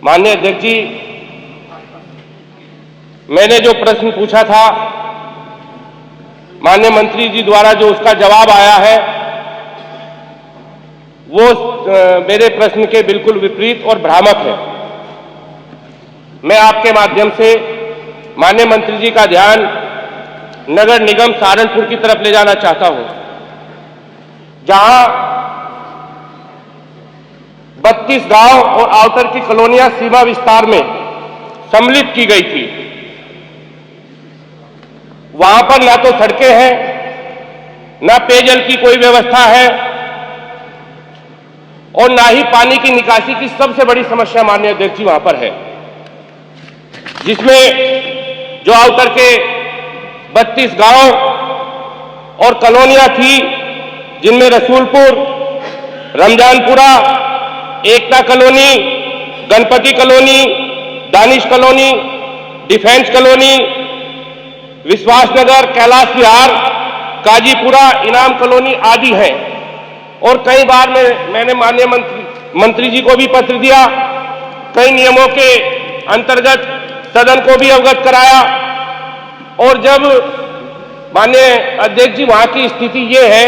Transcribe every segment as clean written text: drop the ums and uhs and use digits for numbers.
माननीय अध्यक्ष जी, मैंने जो प्रश्न पूछा था, माननीय मंत्री जी द्वारा जो उसका जवाब आया है वो मेरे प्रश्न के बिल्कुल विपरीत और भ्रामक है। मैं आपके माध्यम से माननीय मंत्री जी का ध्यान नगर निगम सहारनपुर की तरफ ले जाना चाहता हूं, जहां 32 गांव और आउटर की कॉलोनियां सीमा विस्तार में सम्मिलित की गई थी। वहां पर ना तो सड़कें हैं, ना पेयजल की कोई व्यवस्था है और ना ही पानी की निकासी की सबसे बड़ी समस्या माननीय अध्यक्ष जी वहां पर है, जिसमें जो आउटर के 32 गांव और कॉलोनियां थी, जिनमें Rasulpur, Ramzanpura, Ekta colony, Ganpati colony, Danish colony, defence colony, Vishwasnagar, Kailash Vihar, Kazipura, Inam colony आदि हैं। और कई बार मैंने माननीय मंत्री जी को भी पत्र दिया, कई नियमों के अंतर्गत सदन को भी अवगत कराया। और जब माननीय अध्यक्ष जी, वहां की स्थिति ये है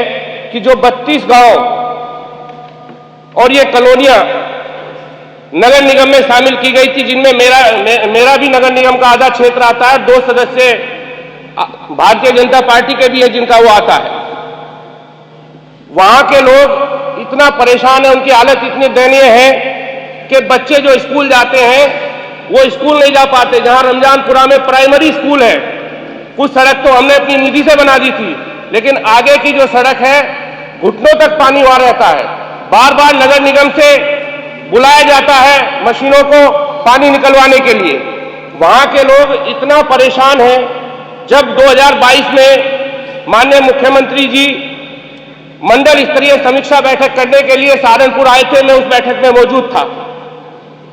कि जो 32 गांव और ये कॉलोनियां नगर निगम में शामिल की गई थी, जिनमें मेरा भी नगर निगम का आधा क्षेत्र आता है, 2 सदस्य भारतीय जनता पार्टी के भी है जिनका वो आता है। वहां के लोग इतना परेशान है, उनकी हालत इतनी दयनीय है कि बच्चे जो स्कूल जाते हैं वो स्कूल नहीं जा पाते। जहां रमजानपुरा में प्राइमरी स्कूल है, कुछ सड़क तो हमने अपनी निधि से बना दी थी, लेकिन आगे की जो सड़क है घुटनों तक पानी वहां रहता है। बार बार नगर निगम से बुलाया जाता है मशीनों को पानी निकलवाने के लिए। वहां के लोग इतना परेशान हैं। जब 2022 में माननीय मुख्यमंत्री जी मंडल स्तरीय समीक्षा बैठक करने के लिए सहारनपुर आए थे, मैं उस बैठक में मौजूद था।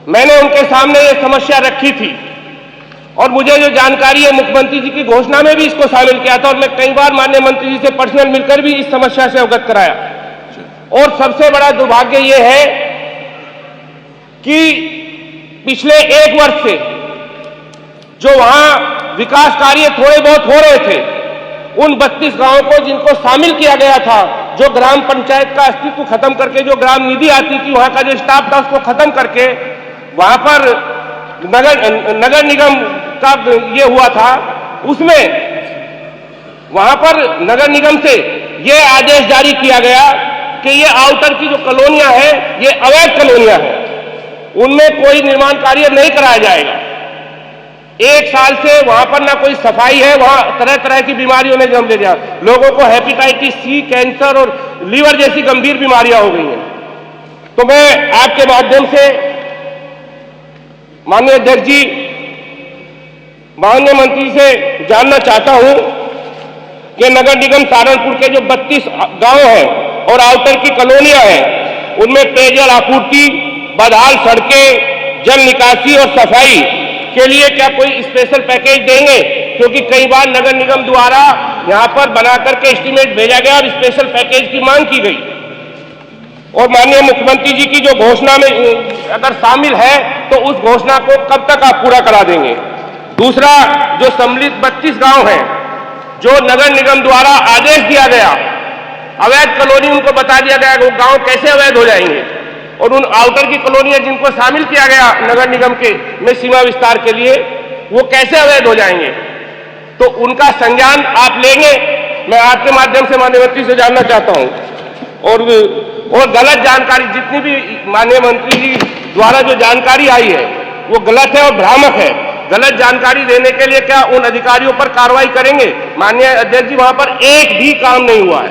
मैंने उनके सामने ये समस्या रखी थी और मुझे जो जानकारी है, मुख्यमंत्री जी की घोषणा में भी इसको शामिल किया था और मैं कई बार माननीय मंत्री जी से पर्सनल मिलकर भी इस समस्या से अवगत कराया। और सबसे बड़ा दुर्भाग्य यह है कि पिछले 1 वर्ष से जो वहां विकास कार्य थोड़े बहुत हो रहे थे, उन 32 गांवों को जिनको शामिल किया गया था, जो ग्राम पंचायत का अस्तित्व खत्म करके जो ग्राम निधि आती थी, वहां का जो स्टाफ था उसको खत्म करके वहां पर नगर निगम का ये हुआ था, उसमें वहां पर नगर निगम से ये आदेश जारी किया गया कि ये आउटर की जो कॉलोनियां हैं ये अवैध कॉलोनियां हैं, उनमें कोई निर्माण कार्य नहीं कराया जाएगा। 1 साल से वहां पर ना कोई सफाई है, वहां तरह तरह की बीमारियों ने जन्म ले लिया। लोगों को हेपेटाइटिस सी, कैंसर और लीवर जैसी गंभीर बीमारियां हो गई हैं। तो मैं आपके माध्यम से माननीय अध्यक्ष जी, माननीय मंत्री से जानना चाहता हूं कि नगर निगम सहारनपुर के जो 32 गांव हैं और आउटर की कॉलोनियां हैं, उनमें पेयजल आपूर्ति, बदहाल सड़कें, जल निकासी और सफाई के लिए क्या कोई स्पेशल पैकेज देंगे? क्योंकि कई बार नगर निगम द्वारा यहां पर बना करके एस्टीमेट भेजा गया और स्पेशल पैकेज की मांग की गई। और माननीय मुख्यमंत्री जी की जो घोषणा में अगर शामिल है तो उस घोषणा को कब तक आप पूरा करा देंगे? दूसरा, जो सम्मिलित 32 गांव हैं, जो नगर निगम द्वारा आदेश दिया गया, अवैध कॉलोनी उनको बता दिया गया वो गांव कैसे अवैध हो जाएंगे, और उन आउटर की कॉलोनियां जिनको शामिल किया गया नगर निगम के में सीमा विस्तार के लिए, वो कैसे अवैध हो जाएंगे? तो उनका संज्ञान आप लेंगे? मैं आपके माध्यम से माननीय मंत्री से जानना चाहता हूं। और गलत जानकारी, जितनी भी माननीय मंत्री जी द्वारा जो जानकारी आई है वो गलत है और भ्रामक है। गलत जानकारी देने के लिए क्या उन अधिकारियों पर कार्रवाई करेंगे? माननीय अध्यक्ष जी, वहां पर एक भी काम नहीं हुआ है।